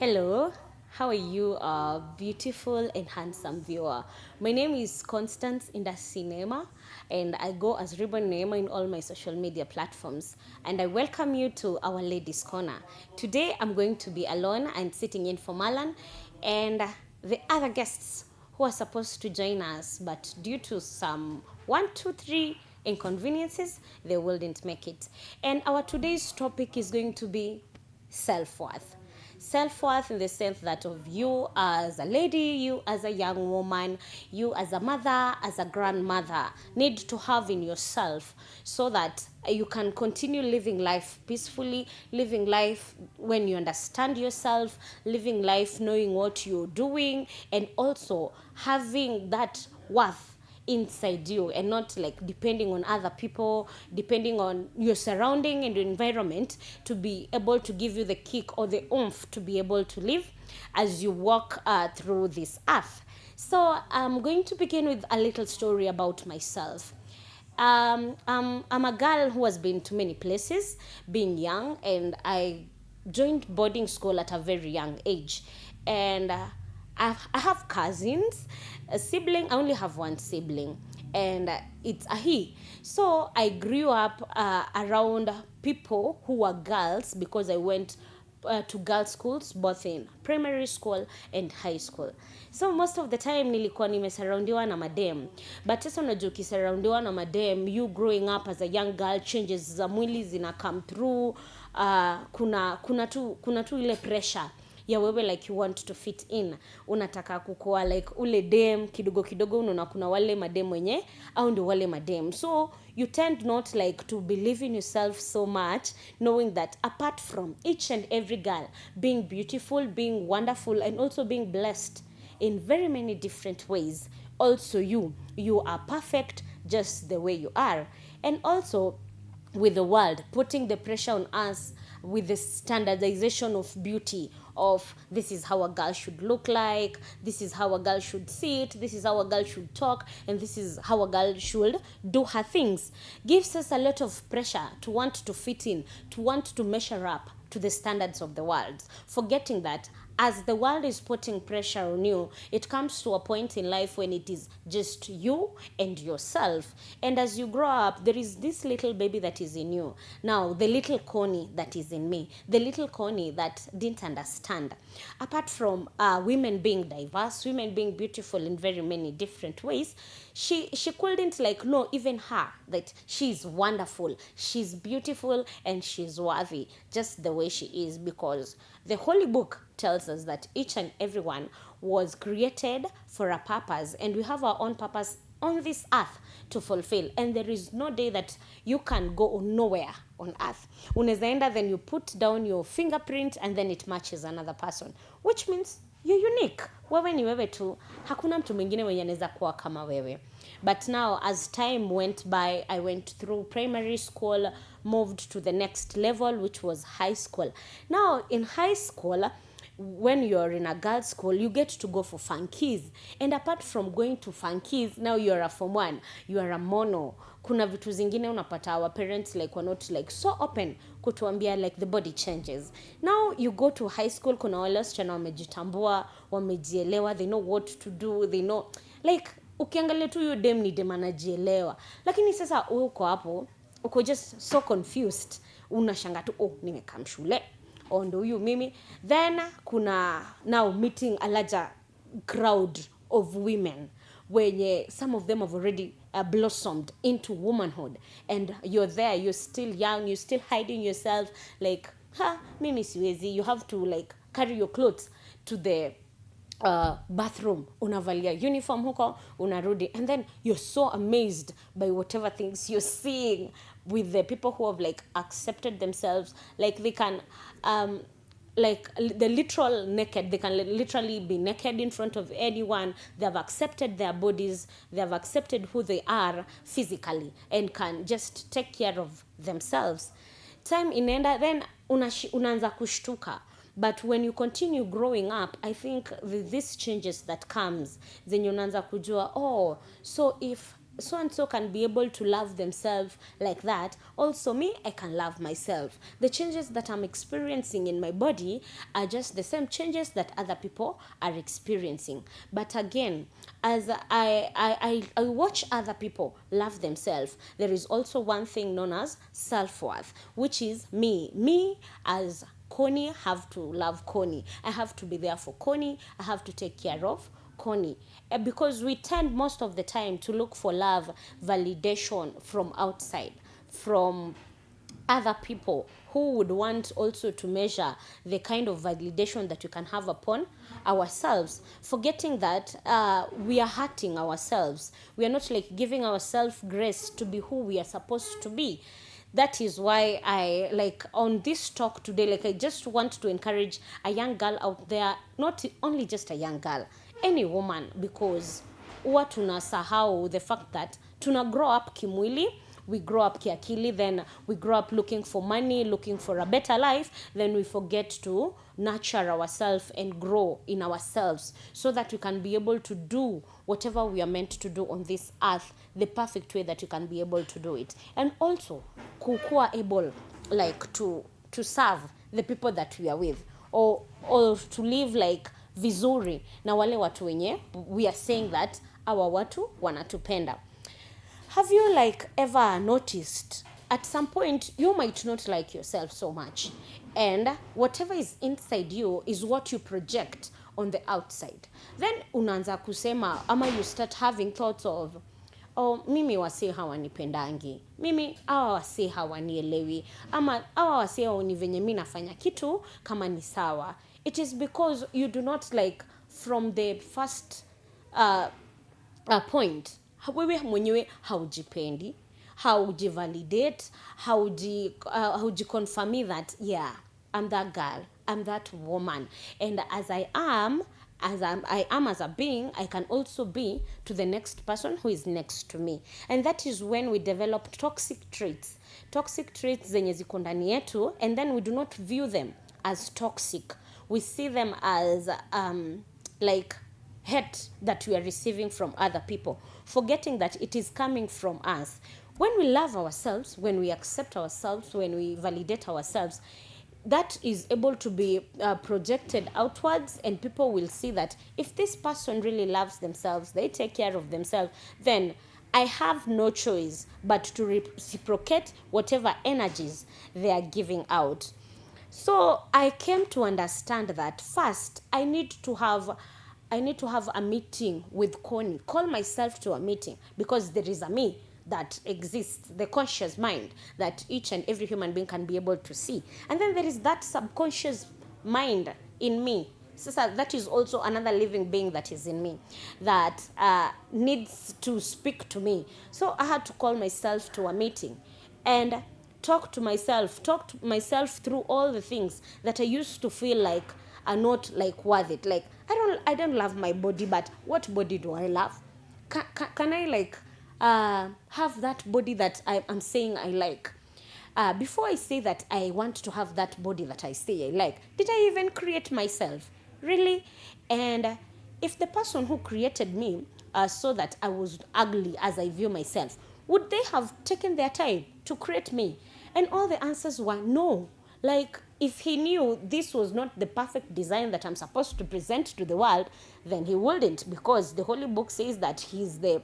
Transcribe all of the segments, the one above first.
Hello, how are you, beautiful and handsome viewer? My name is Constance in the cinema, and I go as Ribbon Nema in all my social media platforms. And I welcome you to our Ladies Corner. Today, I'm going to be alone and sitting in for Malan, and the other guests who are supposed to join us, but due to some one, two, three inconveniences, they wouldn't make it. And our today's topic is going to be self-worth. Self-worth in the sense that of you as a lady, you as a young woman, you as a mother, as a grandmother, need to have in yourself so that you can continue living life peacefully, living life when you understand yourself, living life knowing what you're doing, and also having that worth inside you and not like depending on other people, depending on your surrounding and your environment to be able to give you the kick or the oomph to be able to live as you walk through this earth. So I'm going to begin with a little story about myself. I'm a girl who has been to many places being young, and I joined boarding school at a very young age. And I have cousins, a sibling. I only have one sibling, and it's a he. So I grew up around people who were girls because I went to girls schools both in primary school and high school. So most of the time nilikuwa nimesurroundiwa na madem, but sasa unajua ukisurroundiwa na madem, you growing up as a young girl, changes za mwili zina come through. Kuna tu ile pressure ya wewe like you want to fit in, unataka kukua like ule dem kidogo kidogo. Unaona kuna wale madem wenye au ndio wale madem, so you tend not like to believe in yourself so much, knowing that apart from each and every girl being beautiful, being wonderful, and also being blessed in very many different ways, also you are perfect just the way you are. And also with the world putting the pressure on us with the standardization of beauty, of this is how a girl should look like, this is how a girl should sit, this is how a girl should talk, and this is how a girl should do her things, gives us a lot of pressure to want to fit in, to want to measure up to the standards of the world, forgetting that as the world is putting pressure on you, it comes to a point in life when it is just you and yourself. And as you grow up, there is this little baby that is in you. Now, the little Connie that is in me, the little Connie that didn't understand. Apart from women being diverse, women being beautiful in very many different ways, she couldn't like know even her that she's wonderful, she's beautiful, and she's worthy just the way she is, because the holy book tells us that each and everyone was created for a purpose, and we have our own purpose on this earth to fulfill. And there is no day that you can go nowhere on earth. Unaweza enda, then you put down your fingerprint and then it matches another person, which means you're unique. Wewe ni wewe tu, hakuna mtu mwingine mwenye anaweza kuwa kama wewe. But now as time went by, I went through primary school, moved to the next level, which was high school. Now in high school, when you're in a girls school, you get to go for funkies, and apart from going to funkies, now you're a form 1, you are a mono. Kuna vitu zingine unapata our parents like were not like so open kutuambia like the body changes. Now you go to high school, kuna wale wasichana wamejitambua, wamejielewa, they know what to do, they know like ukiangalia tu huyo dem ni dem anajielewa. Lakini sasa uko hapo, uko just so confused, unashanga tu nimekam shule ndo huyu mimi. Then kuna now meeting a larger crowd of women wenye some of them have already blossomed into womanhood, and you're there, you're still young, you're still hiding yourself like mimi siwezi. You have to like carry your clothes to the bathroom, unavalia uniform huko, unarudi, and then you're so amazed by whatever things you're seeing with the people who have like accepted themselves, like they can like the literal naked, they can literally be naked in front of anyone. They have accepted their bodies, they have accepted who they are physically, and can just take care of themselves. Time inaenda, then unaanza kushtuka. But when you continue growing up, I think these changes that comes, then unaanza kujua, so if so and so can be able to love themselves like that, also me, I can love myself. The changes that I'm experiencing in my body are just the same changes that other people are experiencing. But again, as I watch other people love themselves, there is also one thing known as self-worth, which is me as Connie have to love Connie. I have to be there for Connie. I have to take care of Connie. Because we tend most of the time to look for love, validation from outside, from other people who would want also to measure the kind of validation that you can have upon ourselves, forgetting that we are hurting ourselves. We are not like giving ourselves grace to be who we are supposed to be. That is why I like on this talk today, like I just want to encourage a young girl out there, not only just a young girl, any woman, because huwa tunasahau the fact that tuna grow up kimwili, we grow up kiakili, then we grow up looking for money, looking for a better life, then we forget to nurture ourselves and grow in ourselves so that we can be able to do whatever we are meant to do on this earth the perfect way that you can be able to do it, and also kukuwa able like to serve the people that we are with, or to live like vizuri na wale watu wenye we are saying that our watu wanatupenda. Have you like ever noticed at some point you might not like yourself so much, and whatever is inside you is what you project on the outside, then unaanza kusema ama you start having thoughts of, oh, mimi wasi hawanipendangi, mimi hawa wasi hawanielewi, ama hawa wasi haoni venye mimi nafanya kitu kama ni sawa. It is because you do not like from the first point, wewe mwenyewe haujipendi, haujivalidate, haujiconfirm that yeah, I'm that girl, I'm that woman, and as I am as a being, I can also be to the next person who is next to me. And that is when we develop toxic traits zenye ziko ndani yetu, and then we do not view them as toxic. We see them as like hate that we are receiving from other people, forgetting that it is coming from us. When we love ourselves, when we accept ourselves, when we validate ourselves, that is able to be projected outwards, and people will see that if this person really loves themselves, they take care of themselves, then I have no choice but to reciprocate whatever energies they are giving out. So I came to understand that first I need to have a meeting with Connie, call myself to a meeting, because there is a me that exists, the conscious mind that each and every human being can be able to see. And then there is that subconscious mind in me. So that is also another living being that is in me that needs to speak to me. So I had to call myself to a meeting and talk to myself through all the things that I used to feel like are not like worth it. Like I don't love my body, but what body do I love? Can I like have that body that I'm saying I like? Before I say that I want to have that body that I say I like, did I even create myself? Really? And if the person who created me saw that I was ugly as I view myself, would they have taken their time to create me? And all the answers were no. Like, if he knew this was not the perfect design that I'm supposed to present to the world, then he wouldn't, because the Holy Book says that he's the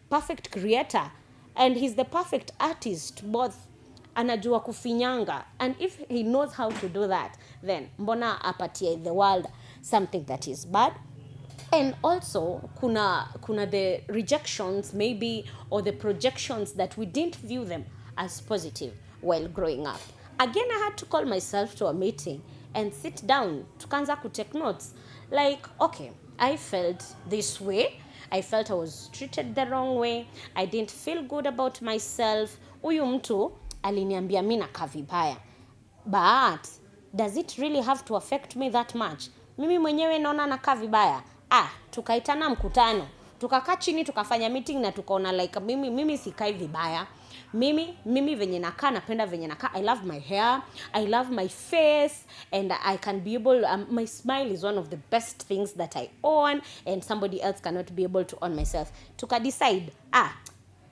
perfect creator and he's the perfect artist, both anajua kufinyanga. And if he knows how to do that, then mbona apatie the world something that is bad? And also kuna the rejections maybe, or the projections that we didn't view them as positive while growing up. Again, I had to call myself to a meeting and sit down tukaanza ku take notes, like, okay, I felt this way, I felt I was treated the wrong way, I didn't feel good about myself, huyu mtu aliniambia mimi nakaa vibaya, but does it really have to affect me that much? Mimi mwenyewe naona nakaa vibaya. Tukaitana mkutano, tukakaa chini, tukafanya meeting na tukaona like mimi sikai vibaya, mimi venye nakaa napenda venye nakaa, I love my hair, I love my face, and I can be able, my smile is one of the best things that I own, and somebody else cannot be able to own myself. Tuka decide,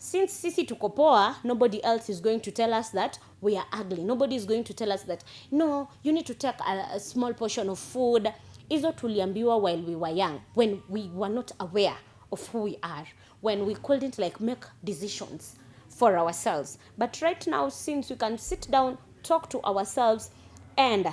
since sisi tuko poa, nobody else is going to tell us that we are ugly. Nobody is going to tell us that, no, you need to take a small portion of food. Hizo tuliambiwa while we were young, when we were not aware of who we are, when we couldn't like make decisions for ourselves. But right now, since we can sit down, talk to ourselves, and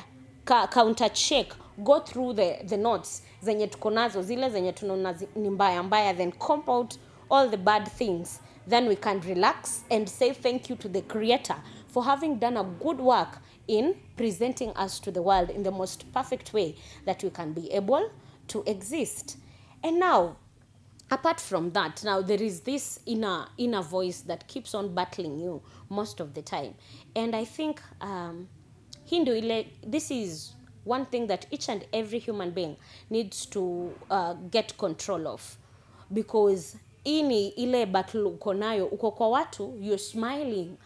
counter check, go through the notes zenye tuko nazo, zile zenye tunaona ni mbaya mbaya, then comp out all the bad things, then we can relax and say thank you to the Creator for having done a good work in presenting us to the world in the most perfect way that we can be able to exist. And now, apart from that, now there is this inner voice that keeps on battling you most of the time. And I think this is one thing that each and every human being needs to get control of, because ini ile battle uko nayo, uko kwa watu, you're smiling,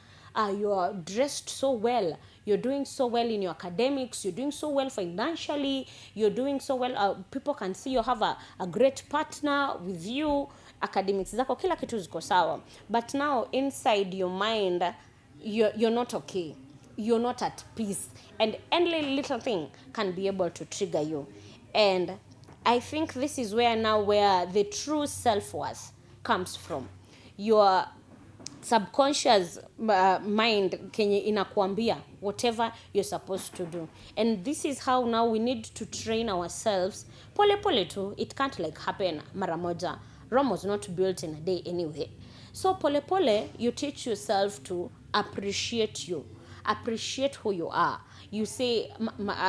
you're dressed so well, you're doing so well in your academics, you're doing so well financially, you're doing so well, people can see you have a great partner with you, academics zako kila kitu ziko sawa, but now inside your mind you're not okay, you're not at peace, and any little thing can be able to trigger you. And I think this is where the true self-worth comes from. Your subconscious mind kenye inakuambia whatever you're supposed to do. And this is how now we need to train ourselves. Pole pole tu, it can't like happen mara moja. Rome was not built in a day anyway. So pole pole, you teach yourself to appreciate you. Appreciate who you are. You say,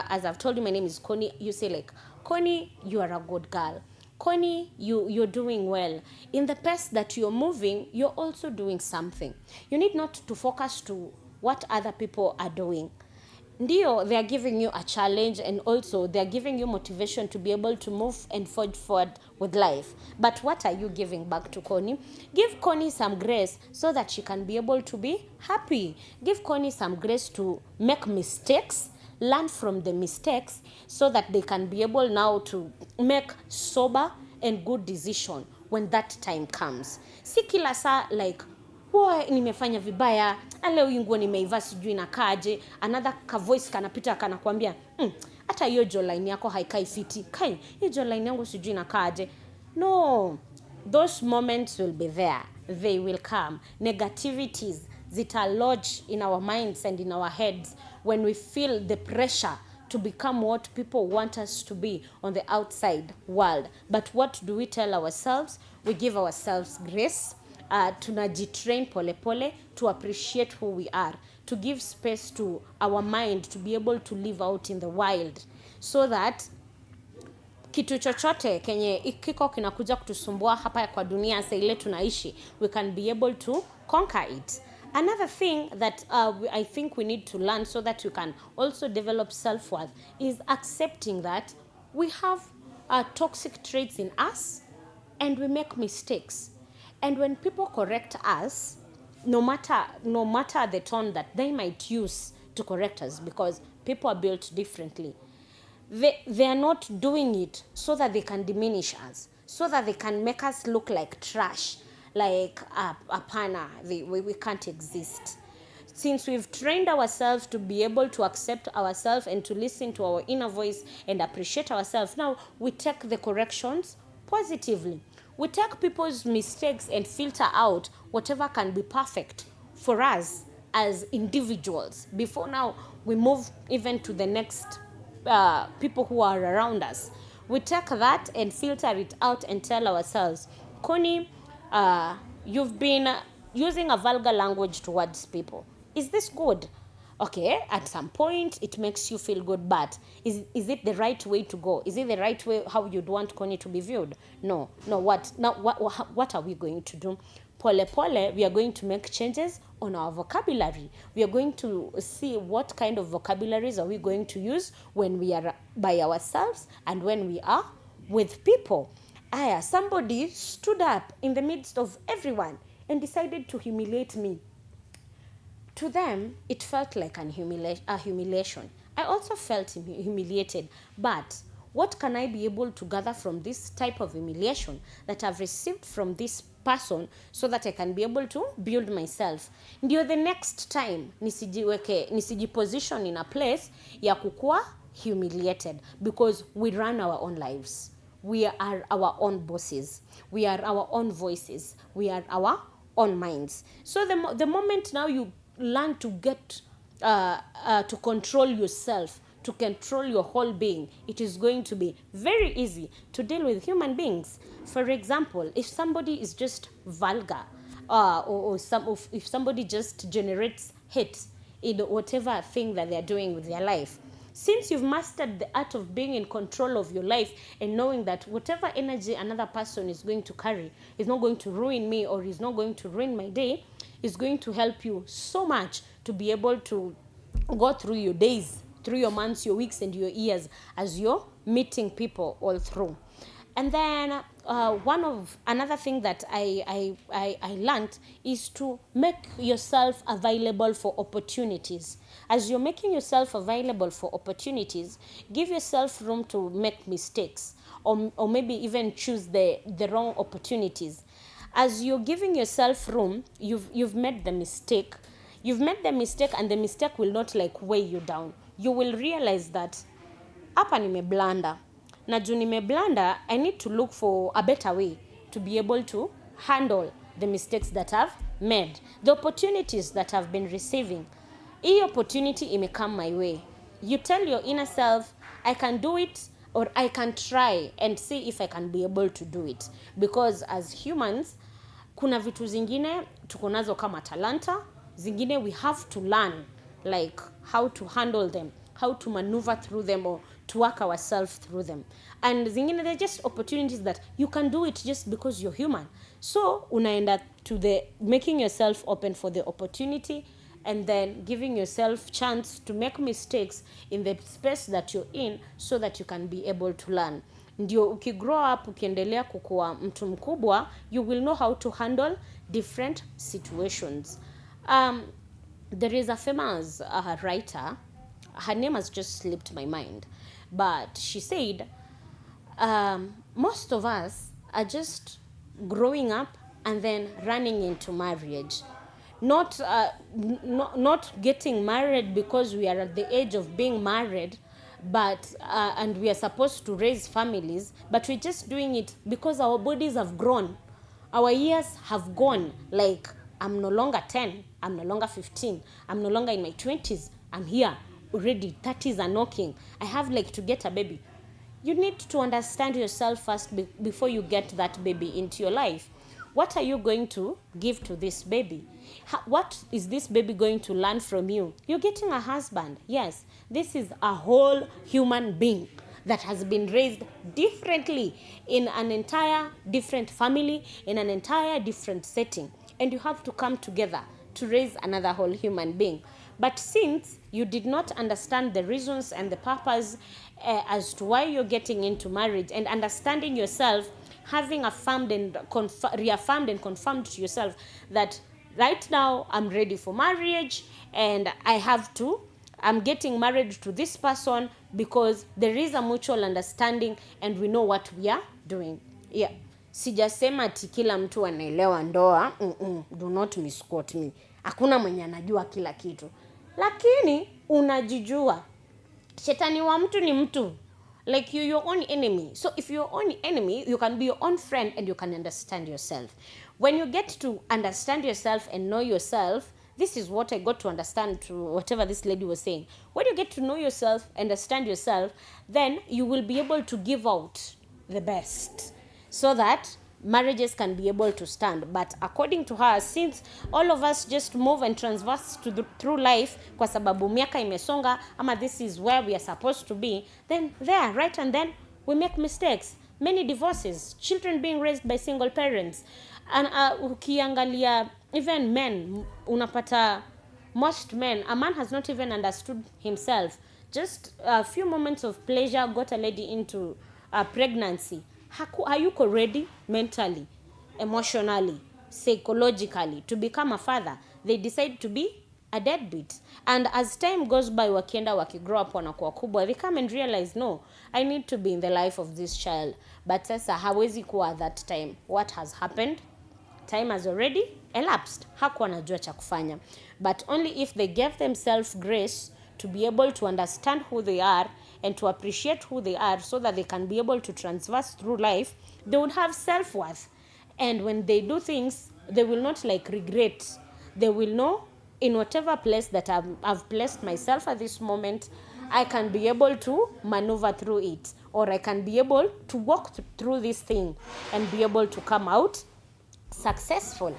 as I've told you, my name is Connie. You say like, Connie, you are a good girl. Connie, you're doing well. In the pace that you're moving, you're also doing something. You need not to focus to what other people are doing. Ndio, they are giving you a challenge, and also they are giving you motivation to be able to move and forge forward with life. But what are you giving back to Connie? Give Connie some grace so that she can be able to be happy. Give Connie some grace to make mistakes, learn from the mistakes, so that they can be able now to make sober and good decision when that time comes. Si kila saa like, boy, nimefanya vibaya, leo hii nguo nimeivaa sijui nakaje, another ka voice kanapita kanakuambia, hata hiyo jawline yako haikai fiti. Kai, hiyo jawline yangu sijui nakaje. No, those moments will be there. They will come. Negativities zita lodge in our minds and in our heads when we feel the pressure to become what people want us to be on the outside world. But what do we tell ourselves? We give ourselves grace. Tunajitrain pole pole to appreciate who we are, to give space to our mind to be able to live out in the wild, so that kitu chochote kenye kiko kinakuja kutusumbua hapa kwa dunia sasa ile tunaishi, we can be able to conquer it. Another thing that I think we need to learn so that we can also develop self-worth is accepting that we have toxic traits in us and we make mistakes. And when people correct us, no matter the tone that they might use to correct us, because people are built differently, they are not doing it so that they can diminish us, so that they can make us look like trash, like apana, we can't exist. Since we've trained ourselves to be able to accept ourselves and to listen to our inner voice and appreciate ourselves, now we take the corrections positively. We take people's mistakes and filter out whatever can be perfect for us as individuals. Before now, we move even to the next people who are around us. We take that and filter it out and tell ourselves, Connie, you've been using a vulgar language towards people. Is this good? Okay, at some point it makes you feel good, but is it the right way to go? Is it the right way how you'd want Connie to be viewed? No. What are we going to do? Pole pole, we are going to make changes on our vocabulary. We are going to see what kind of vocabularies are we going to use when we are by ourselves and when we are with people. Somebody stood up in the midst of everyone and decided to humiliate me. To them, it felt like a humiliation. I also felt humiliated. But what can I be able to gather from this type of humiliation that I've received from this person, so that I can be able to build myself, ndio the next time nisijiposition in a place ya kukua humiliated, because we run our own lives. We are our own bosses. We are our own voices. We are our own minds. So the moment now you learn to get to control yourself, to control your whole being, it is going to be very easy to deal with human beings. For example, if somebody is just vulgar, if somebody just generates hate in whatever thing that they're doing with their life, since you've mastered the art of being in control of your life and knowing that whatever energy another person is going to carry is not going to ruin me or is not going to ruin my day, is going to help you so much to be able to go through your days, through your months, your weeks, and your years as you're meeting people all through. And then another thing that I learned is to make yourself available for opportunities. As you're making yourself available for opportunities, give yourself room to make mistakes, or maybe even choose the wrong opportunities. As you're giving yourself room, you've made the mistake. You've made the mistake, and the mistake will not like weigh you down. You will realize that hapa nimeblanda, na juu nimeblanda, I need to look for a better way to be able to handle the mistakes that I've made, the opportunities that I've been receiving. Hii opportunity ime come my way. You tell your inner self, I can do it, or I can try and see if I can be able to do it. Because as humans, kuna vitu zingine tuko nazo kama talanta, zingine we have to learn like how to handle them, how to maneuver through them, or to work ourselves through them. And zingine, they're just opportunities that you can do it just because you're human. So unaenda to the making yourself open for the opportunity, and then giving yourself chance to make mistakes in the space that you're in, so that you can be able to learn. Ndio ukigrow up, ukiendelea kukua mtu mkubwa, you will know how to handle different situations. There is a famous writer, her name has just slipped my mind, but she said, most of us are just growing up and then running into marriage. Not getting married because we are at the age of being married, but and we are supposed to raise families, but we're just doing it because our bodies have grown, our years have gone. Like, I'm no longer 10, I'm no longer 15, I'm no longer in my 20s, I'm here already, 30s are knocking, I have like to get a baby. You need to understand yourself first before you get that baby into your life. What are you going to give to this baby? What is this baby going to learn from you? You're getting a husband. Yes, this is a whole human being that has been raised differently in an entire different family, in an entire different setting. And you have to come together to raise another whole human being. But since you did not understand the reasons and the purpose as to why you're getting into marriage, and understanding yourself, having affirmed and reaffirmed and confirmed to yourself that right now I'm ready for marriage, and I'm getting married to this person because there is a mutual understanding and we know what we are doing. Yeah. Sijasema ati kila mtu anaelewa ndoa. Do not misquote me. Hakuna mwenye anajua kila kitu. Lakini unajijua. Shetani wa mtu ni mtu. Like, you're your own enemy. So if you're your own enemy, you can be your own friend and you can understand yourself. When you get to understand yourself and know yourself, this is what I got to understand to whatever this lady was saying. When you get to know yourself, understand yourself, then you will be able to give out the best, so that marriages can be able to stand. But according to her, since all of us just move and transverse through life kwa sababu miaka imesonga, ama this is where we are supposed to be, then there, right, and then we make mistakes. Many divorces, children being raised by single parents. And ukiangalia even men, unapata most men, a man has not even understood himself. Just a few moments of pleasure got a lady into pregnancy. Hayuko ready mentally, emotionally, psychologically to become a father. They decide to be a deadbeat. And as time goes by, wakienda wakigrow up wanakuwa kubwa, they come and realize, no, I need to be in the life of this child. But sasa hawezi kuwa at that time. What has happened? Time has already elapsed. Hakuwa anajua cha kufanya. But only if they gave themselves grace to be able to understand who they are and to appreciate who they are, so that they can be able to transverse through life, they would have self-worth. And when they do things, they will not like regret. They will know, in whatever place that I've placed myself at this moment, I can be able to maneuver through it, or I can be able to walk through this thing and be able to come out successful.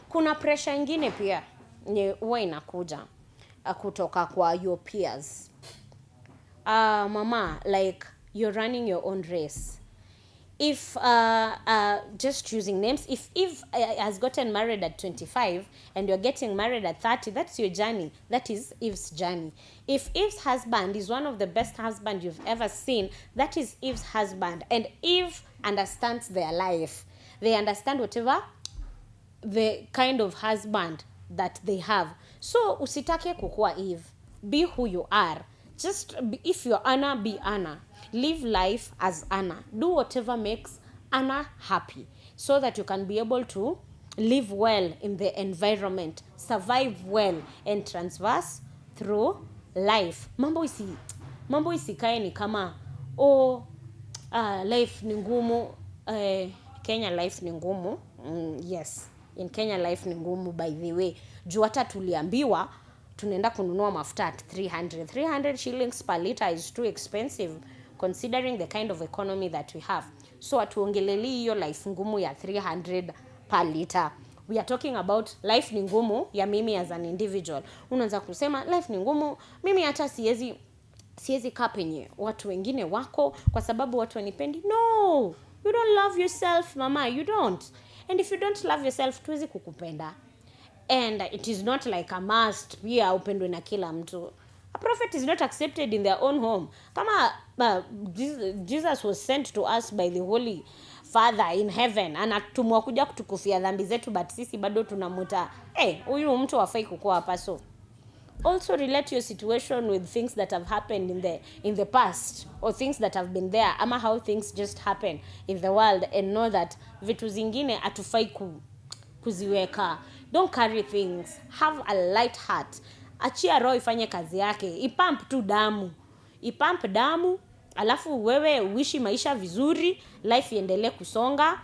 Kuna pressure ingine pia huwa inakuja kutoka kwa your peers. Mama, like you're running your own race. If just choosing names, if Eve has gotten married at 25 and you're getting married at 30, that's your journey. That is Eve's journey. If Eve's husband is one of the best husbands you've ever seen, that is Eve's husband. And Eve understands their life. They understand whatever the kind of husband that they have. So usitake kukua Eve. Be who you are. Just be, if you're Anna, be Anna. Live life as Anna. Do whatever makes Anna happy, so that you can be able to live well in the environment, survive well, and transverse through life. Mambo isikae ni kama life ni ngumu. Kenya life ni ngumu. Yes, in Kenya life ni ngumu, by the way. Juu hata tuliambiwa tunaenda kununua mafuta at 300 shillings per liter is too expensive considering the kind of economy that we have. So atuongeleli hiyo life ngumu ya 300 per liter. We are talking about life ni ngumu ya mimi as an individual. Unaanza kusema life ni ngumu, mimi hata siwezi kaa penye watu wengine wako kwa sababu watu wanipendi. No, you don't love yourself, mama, you don't. And if you don't love yourself, tuwezi kukupenda. And it is not like a must pia upendwe na kila mtu. A prophet is not accepted in their own home. Kama Jesus was sent to us by the Holy Father in heaven, anatumwa kuja kutukufia dhambi zetu, but sisi bado tunamuta huyu mtu hafai kukua hapa. So also relate your situation with things that have happened in the past, or things that have been there, ama how things just happen in the world, and know that vitu zingine atufai kuziweka. Don't carry things. Have a light heart. Achia roho ifanye kazi yake. Ipump tu damu. Ipump damu. Alafu wewe uishi maisha vizuri. Life iendelee kusonga.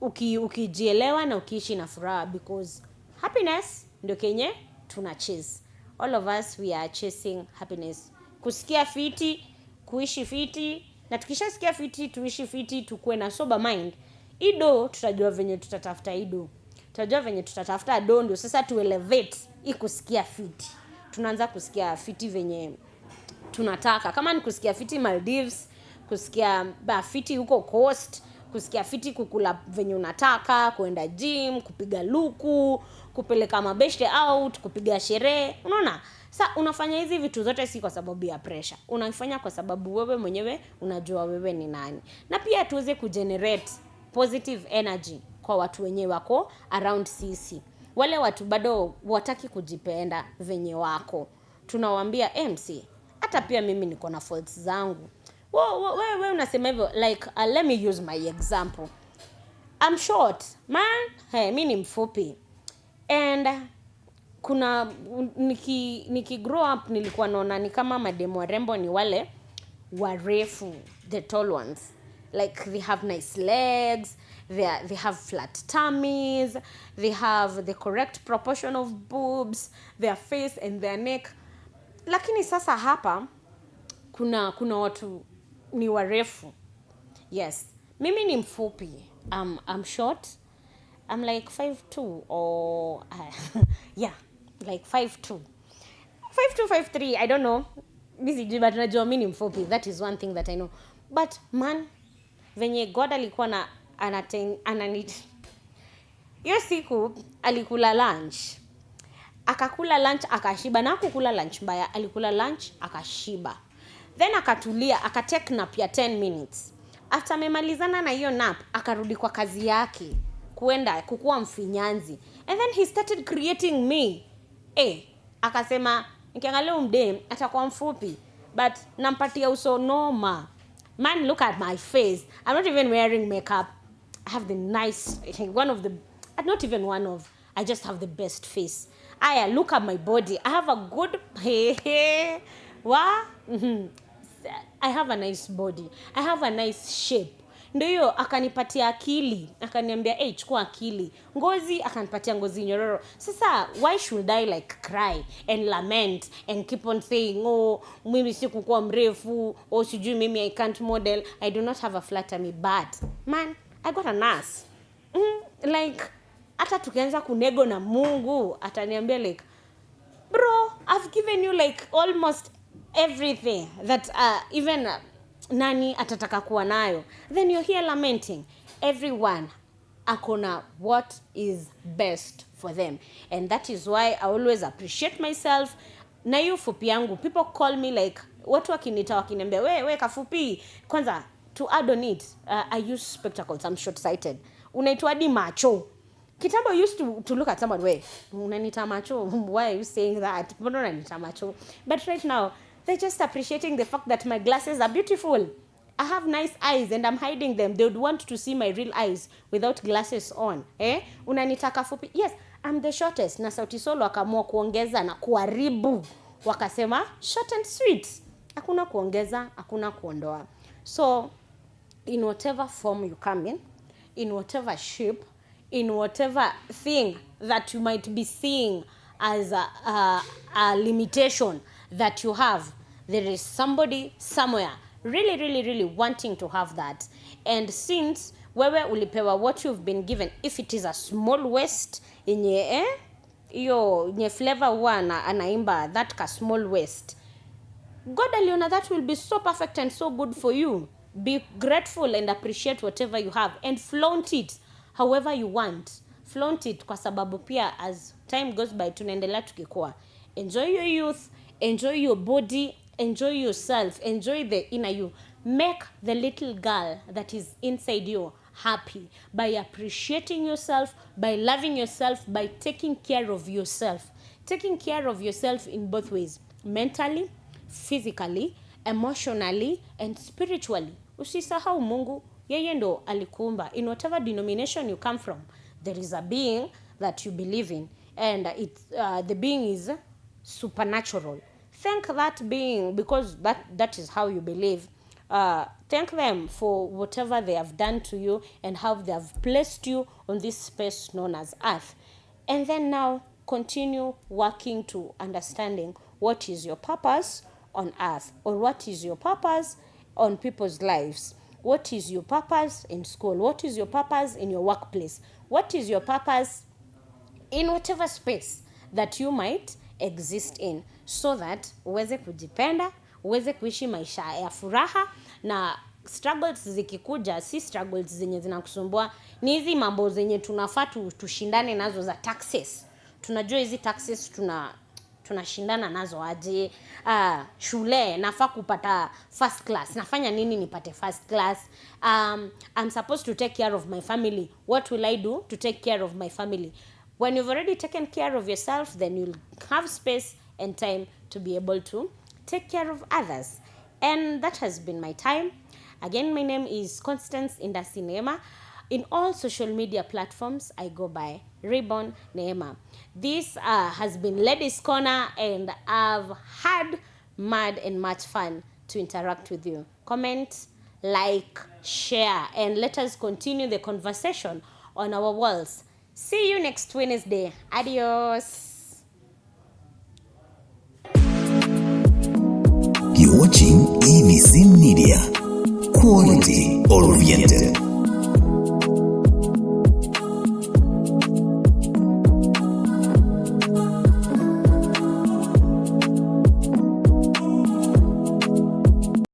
Ukijielewa na ukiishi na furaha. Because happiness ndio kenye tuna chase. All of us, we are chasing happiness. Kusikia fiti, kuishi fiti. Na tukishasikia fiti, tuishi fiti, tukue na sober mind. Ido, tutajua venye tutatafuta ido. Tutajua venye tutatafuta do, ndio sasa tu elevate kusikia fiti. Tunaanza kusikia fiti venye tunataka. Kama ni kusikia fiti Maldives, kusikia fiti huko coast, kusikia fiti kukula venye unataka, kuenda gym, kupiga luku, kupeleka mabeshte out, kupiga sherehe. Unaona? Sasa unafanya hizi vitu zote si kwa sababu ya pressure. Unafanya kwa sababu wewe mwenyewe unajua wewe ni nani. Na pia tuweze kugenerate positive energy kwa watu wenye wako around sisi. Wale watu bado wataki kujipenda venye wako, tunawaambia MC, hata pia mimi niko na faults zangu. Wewe unasema hivyo, like let me use my example. I'm short, man. Mimi ni mfupi. And kuna niki grow up nilikuwa naona ni kama mademu warembo ni wale warefu, the tall ones. Like they have nice legs, they have flat tummies, they have the correct proportion of boobs, their face and their neck. Lakini sasa hapa kuna watu ni warefu. Yes, mimi ni mfupi. I'm short. I'm like 5'2" or yeah, like 5'2". 5'2", 5'3", I don't know. Busy, but najua mimi ni mfupi. That is one thing that I know. But man, venye God alikuwa na ananit. Hiyo siku alikula lunch. Akakula lunch akashiba, na kukula lunch mbaya, alikula lunch akashiba. Then akatulia, akatake nap ya 10 minutes. After amemalizana na hiyo nap, akarudi kwa kazi yake, kuenda kukua mfinyanzi. And then he started creating me. Akasema nikiangalia umdem atakuwa mfupi, but nampatia uso noma. Man, look at my face. I'm not even wearing makeup. I have the nice, not even one of, I just have the best face. Look at my body. I have a good, what? I have a nice body. I have a nice shape. Ndio hiyo akanipatia akili, akaniambia chukua akili. Ngozi akanipatia ngozi nyororo. Sasa why should I like cry and lament and keep on saying mimi sikukuwa mrefu, sijui mimi I can't model. I do not have a flat tummy, but man, I got an ass. Like hata tukianza kunego na Mungu ataniambia like, bro, I've given you like almost everything that even nani atataka kuwa nayo. Then you're here lamenting. Everyone akona what is best for them, and that is why I always appreciate myself. Na hiyo fupi yangu, people call me like, watu wakinita wakiniambia we kafupi. Kwanza to add on it, I use spectacles, I'm short sighted. Unaitwa hadi macho. Kitambo used to look at someone, unanita macho, why are you saying that? Mbona unanita macho? But right now they're just appreciating the fact that my glasses are beautiful. I have nice eyes and I'm hiding them. They would want to see my real eyes without glasses on. Unanitaka fupi. Yes, I'm the shortest. Na Sauti Sol wakaamua kuongeza na kuharibu. Wakasema short and sweet. Hakuna kuongeza, hakuna kuondoa. So, in whatever form you come in whatever shape, in whatever thing that you might be seeing as a limitation that you have, there is somebody somewhere really, really, really wanting to have that. And since wewe ulipewa what you've been given, if it is a small waist yenye nye flavor huwa anaimba that ka small waist, God aliona that will be so perfect and so good for you. Be grateful and appreciate whatever you have and flaunt it however you want. Flaunt it kwa sababu pia as time goes by tunaendelea tukikua. Enjoy your youth, enjoy your body, enjoy yourself, enjoy the inner you. Make the little girl that is inside you happy by appreciating yourself, by loving yourself, by taking care of yourself. Taking care of yourself in both ways, mentally, physically, emotionally, and spiritually. Usisahau Mungu, yeye ndo alikuumba. In whatever denomination you come from, there is a being that you believe in, and the being is supernatural. Thank that being, because that is how you believe. Thank them for whatever they have done to you and how they have placed you on this space known as Earth. And then now continue working to understanding what is your purpose on Earth, or what is your purpose on people's lives. What is your purpose in school? What is your purpose in your workplace? What is your purpose in whatever space that you might exist in, so that uweze kujipenda, uweze kuishi maisha ya furaha, na struggles zikikuja si struggles zenye zinakusumbua, ni hizi mambo zenye tunafaa tushindane nazo za taxes. Tunajua hizi taxes tunashindana nazo aje. Shule nafaa kupata first class, nafanya nini nipate first class? I'm supposed to take care of my family. What will I do to take care of my family? When you've already taken care of yourself, then you'll have space and time to be able to take care of others. And that has been my time. Again, my name is Constance Indasi Neema. In all social media platforms, I go by Reborn Neema. This has been Ladies Corner, and I've had mad and much fun to interact with you. Comment, like, share, and let us continue the conversation on our walls. See you next Wednesday. Adios. You're watching ABC Media. Quality oriented.